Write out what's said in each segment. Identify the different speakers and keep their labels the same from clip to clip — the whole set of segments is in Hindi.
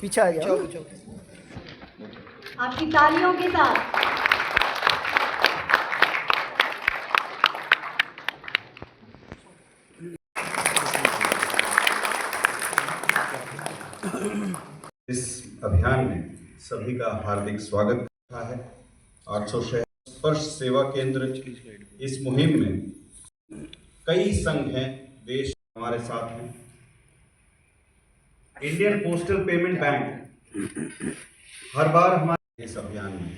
Speaker 1: पीछे आ गया
Speaker 2: आपकी तालियों के साथ
Speaker 3: इस अभियान में सभी का हार्दिक स्वागत करता है। 800 शहर स्पर्श सेवा केंद्र इस मुहिम में कई संघ हैं, देश हमारे साथ हैं। इंडियन पोस्टल पेमेंट बैंक हर बार हमारे इस अभियान में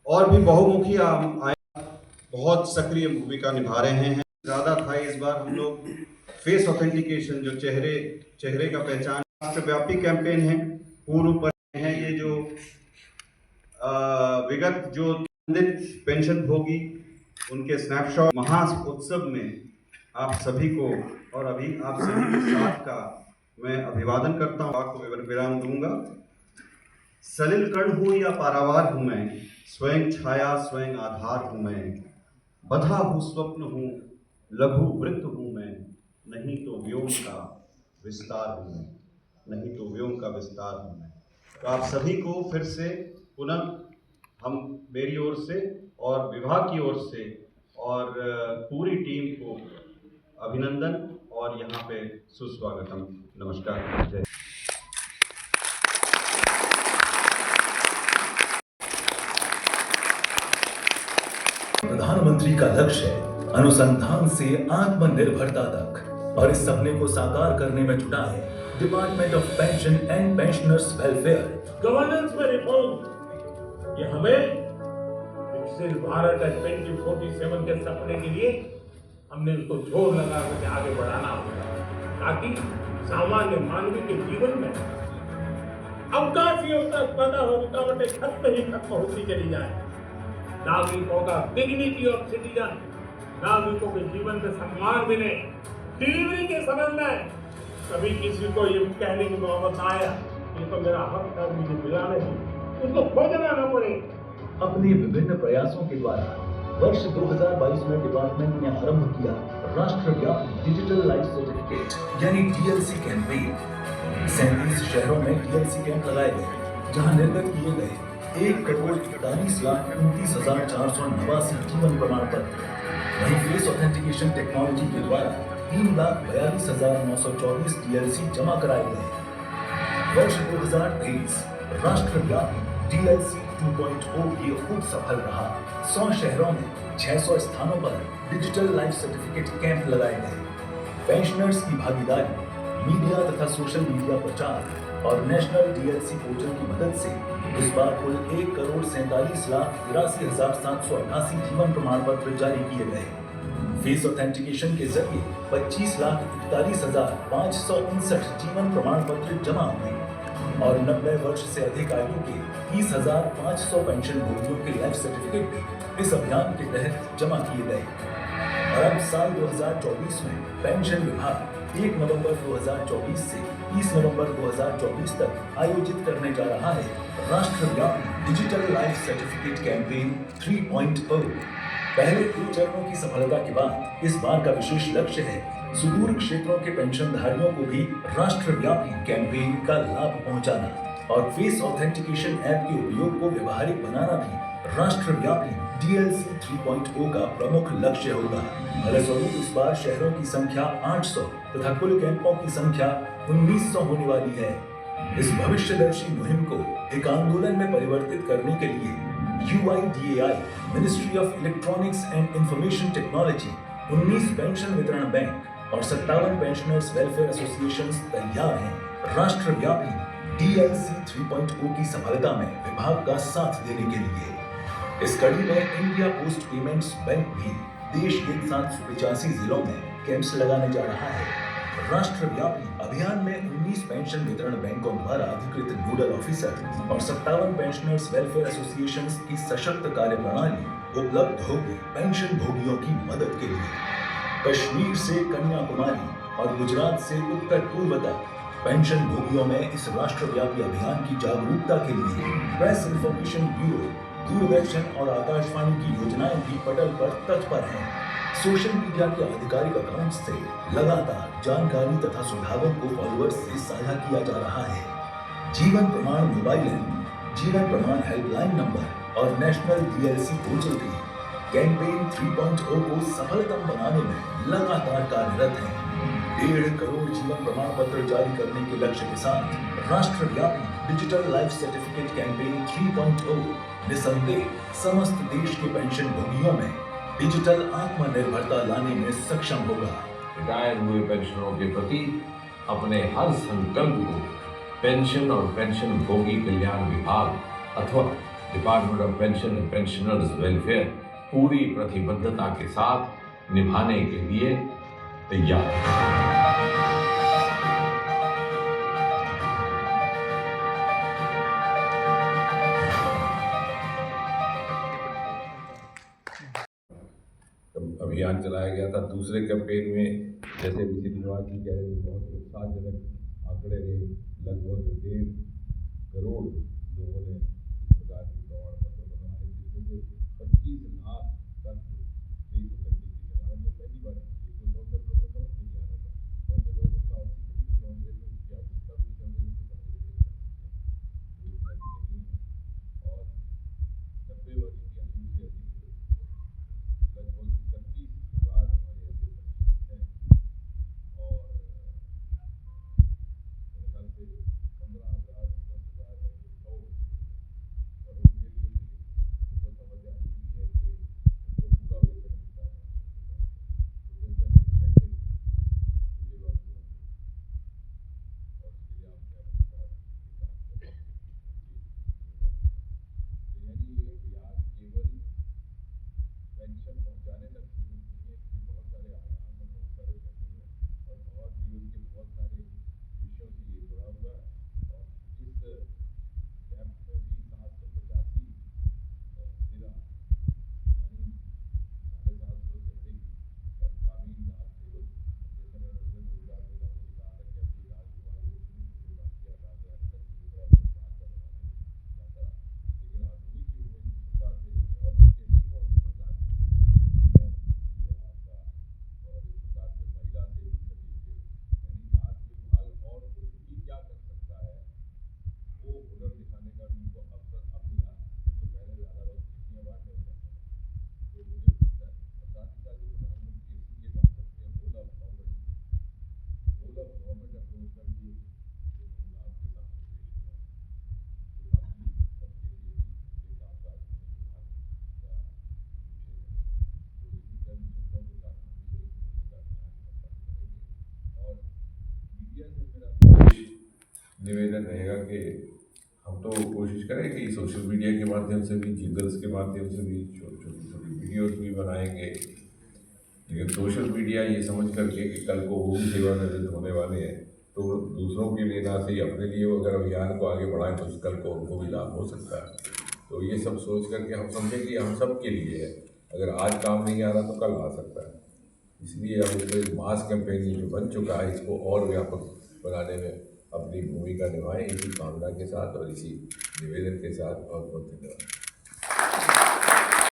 Speaker 3: और भी बहुमुखी बहुत सक्रिय भूमिका निभा रहे हैं। ज्यादा था इस बार हम लोग फेस ऑथेंटिकेशन, जो चेहरे का पहचान राष्ट्रव्यापी कैंपेन है, पूर्व पर है। ये जो विगत जो संबंधित पेंशन भोगी उनके स्नैपशॉट महा उत्सव में आप सभी को और अभी आप सभी के साथ का मैं अभिवादन करता हूँ। आपको विराम दूंगा। सलिल कण हूँ या पारावार हूँ मैं, स्वयं छाया स्वयं आधार हूँ मैं, बधा हूँ स्वप्न हूँ लघु वृत्त हूँ मैं, नहीं तो व्योम का विस्तार हूँ मैं, नहीं तो व्योम का विस्तार हूँ मैं। तो आप सभी को फिर से पुनः हम मेरी ओर से और विभाग की ओर से और पूरी टीम को अभिनंदन और यहाँ पे सुस्वागतम। नमस्कार। जय।
Speaker 4: प्रधानमंत्री का लक्ष्य है अनुसंधान से आत्मनिर्भरता तक, और इस सपने को साकार करने में जुटा है department of pension and pensioners welfare.
Speaker 5: Governance में रिफॉर्म, ये हमें विकसित भारत 2047 के सपने के लिए हमने उसको जोर लगा करके आगे बढ़ाना होगा, ताकि सामान्य मानवीय के जीवन में अवकाशी पैदा हो रुकावटें खत्म होती चली जाए। नागरिकों का डिग्निटी ऑफ सिटीजन, नागरिकों के जीवन में सम्मान मिले। डिलीवरी के समय में कभी किसी को ये कहने की नौबत आया ये तो मेरा हक था, मुझे मिला नहीं, उसको खोजना न पड़े।
Speaker 4: अपने विभिन्न प्रयासों के द्वारा वर्ष 2022 में डिपार्टमेंट ने आरंभ किया राष्ट्रव्यापी डिजिटल लाइफ सर्टिफिकेट यानी डीएलसी कैंपेन। 37 शहरों में डीएलसी कैंप लगाए गए, जहां निर्गत किए गए 1,41,29,489 जीवन प्रमाण पत्र। वहीं फेस ऑथेंटिकेशन टेक्नोलॉजी के द्वारा 3,42,924 डीएलसी जमा कराए गए। वर्ष 2023 राष्ट्रव्यापी डीएलसी 2.0 भी खूब सफल रहा। 100 शहरों में 600 स्थानों पर डिजिटल लाइफ सर्टिफिकेट कैंप लगाए गए। पेंशनर्स की भागीदारी, मीडिया तथा सोशल मीडिया प्रचार और नेशनल डीएलसी पोर्टल की मदद से इस बार कुल 1,47,83,788 जीवन प्रमाण पत्र जारी किए गए। फेस ऑथेंटिकेशन के जरिए 25,41,559 जीवन प्रमाण पत्र जमा हुए और 90 वर्ष से अधिक आयु के 30,500 पेंशन भोगियों के लाइफ सर्टिफिकेट भी इस अभियान के तहत जमा किए गए। और अब साल 2024 में पेंशन विभाग 1 नवंबर 2024 से 30 नवंबर 2024 तक आयोजित करने जा रहा है राष्ट्रव्यापी डिजिटल लाइफ सर्टिफिकेट कैंपेन 3.0। पहले 2 चरणों की सफलता के बाद इस बार का विशेष लक्ष्य है सुदूर क्षेत्रों के पेंशनधारियों को भी राष्ट्रव्यापी कैंपेन का लाभ पहुंचाना, और फेस ऑथेंटिकेशन ऐप के उपयोग को व्यवहारिक बनाना भी राष्ट्रव्यापी डीएलसी 3.0 का प्रमुख लक्ष्य होगा। फलस्वरूप इस बार शहरों की संख्या 800 तथा कुल कैंपों की संख्या 1900 होने वाली है। इस भविष्यदर्शी मुहिम को एक आंदोलन में परिवर्तित करने के लिए UIDAI, ministry of electronics and information technology, 19 pension वितरण बैंक और 57 पेंशनर्स वेलफेयर एसोसिएशंस तैयार हैं राष्ट्रव्यापी डीएलसी 3.0 की सफलता में विभाग का साथ देने के लिए। इस कड़ी में इंडिया पोस्ट पेमेंट्स बैंक भी देश के 785 जिलों में कैंप्स लगाने जा रहा है। राष्ट्रव्यापी अभियान में 19 पेंशन वितरण बैंकों द्वारा अधिकृत नोडल ऑफिसर और 57 पेंशनर्स वेलफेयर एसोसिएशंस की सशक्त कार्य प्रणाली उपलब्ध होगी पेंशन भोगियों की मदद के लिए। कश्मीर से कन्याकुमारी और गुजरात से उत्तर पूर्व तक पेंशन भोगियों में इस राष्ट्रव्यापी अभियान की जागरूकता के लिए प्रेस इंफॉर्मेशन ब्यूरो, दूरदर्शन और आकाशवाणी की योजनाएं भी पटल पर तत्पर हैं। सोशल मीडिया के आधिकारिक अकाउंट से लगातार जानकारी तथा सुझावों को फॉलोअर्स से साझा किया जा रहा है। जीवन प्रमाण मोबाइल ऐप, जीवन प्रमाण हेल्पलाइन नंबर और नेशनल डीएलसी पोर्टल भी कैंपेन 3.0 को सफलतम बनाने में लगातार कार्यरत हैं। 1.5 करोड़ जीवन प्रमाण पत्र जारी करने के लक्ष्य के साथ राष्ट्रव्यापी डिजिटल लाइफ सर्टिफिकेट कैंपेन 3.0 निसंदेह समस्त देश के पेंशन भोगियों में डिजिटल आत्मनिर्भरता लाने में सक्षम होगा।
Speaker 1: रिटायर हुए पेंशनरों के प्रति अपने हर संकल्प को पेंशन और पेंशन भोगी कल्याण विभाग अथवा department of pension and pensioners welfare पूरी प्रतिबद्धता के साथ निभाने के लिए तैयार है। अभियान चलाया गया था। दूसरे कैंपेन में जैसे विजय निवास जी कह रहे थे, बहुत उत्साहजनक आंकड़े रहे। लगभग 1.5 करोड़ लोगों ने इस प्रकार के प्रमाण पत्र बनवाए, जिसमें से 25 लाख तक तेज तकनीक की जगह तो पहली बार बहुत से लोगों को समझ नहीं आ रहा था। बहुत से लोग उसका औचित्य भी नहीं समझ रहे थे, उसकी आवश्यकता भी नहीं समझ रहे थे, और 90 वर्ष की आयु से अधिक लगभग 31,000 हमारे ऐसे पेंशनर्स हैं, और मेरे ख्याल से 15,000 10,000 है जो 100 और उनके लिए तो समझ आ रही है कि उनको पूरा वेतन मिलता है। तो वेतन इंसेंटिव मुझे बात हुआ और इसके लिए आपने अपनी बात के साथ तो यानी ये अभियान केवल पेंशन पहुंचाने तक सीमित नहीं है, इसके बहुत सारे आयाम हैं, बहुत सारे पहलू हैं और बहुत जीवन के बहुत सारे विषयों से ये जुड़ा हुआ है। और इस कैंप में भी 785 जिला यानी 750 से अधिक और ग्रामीण डाक सेवक, जैसे मैंने उसमें रोजगार मेला में भी कहा था कि अभी डाक विभाग ने शुरू बात किया था अभियान तक मुद्रा रोजगार का बनाने जाता, लेकिन आधुनिक युग में जिस प्रकार से और इसके अनेकों इस प्रकार आपका और इस प्रकार से महिला सेविंग सर्टिफिकेट, यानी डाक विभाग और कुछ भी क्या कर सकता है वो हुनर दिखाने का भी उनको अवसर अब मिला, जो पहले ज़्यादा वक्त चिट्ठियाँ बांटने में जाता था। तो मुझे लगता है और साथ ही साथ जो प्रधानमंत्री ये काम करते हैं रोल ऑफ गवर्नमेंट अप्रोच का भी एक नमूना आपके सामने पेश हुआ है, जो बाकी सबके लिए भी ये कामकाज में सुधार का विषय है। तो इसी चंद शब्दों के साथ हम ये 1 महीने का अभियान संपन्न करेंगे और मीडिया से मेरा निवेदन रहेगा कि हम तो कोशिश करें कि सोशल मीडिया के माध्यम से भी, जिंगल्स के माध्यम से भी, छोटी छोटी वीडियोस भी बनाएंगे, लेकिन सोशल मीडिया ये समझ करके कि कल को वो भी सेवानिवृत्त होने वाले हैं, तो दूसरों के लिए ना सही अपने लिए अगर अभियान को आगे बढ़ाएं तो कल को उनको भी लाभ हो सकता है। तो ये सब सोच करके हम समझें कि हम सब के लिए है, अगर आज काम नहीं आ रहा तो कल आ सकता है। इसलिए अब इसको एक मास कैंपेन जो बन चुका है इसको और व्यापक बनाने में अपनी भूमिका निभाएं, इसी कामना के साथ और इसी निवेदन के साथ बहुत बहुत धन्यवाद।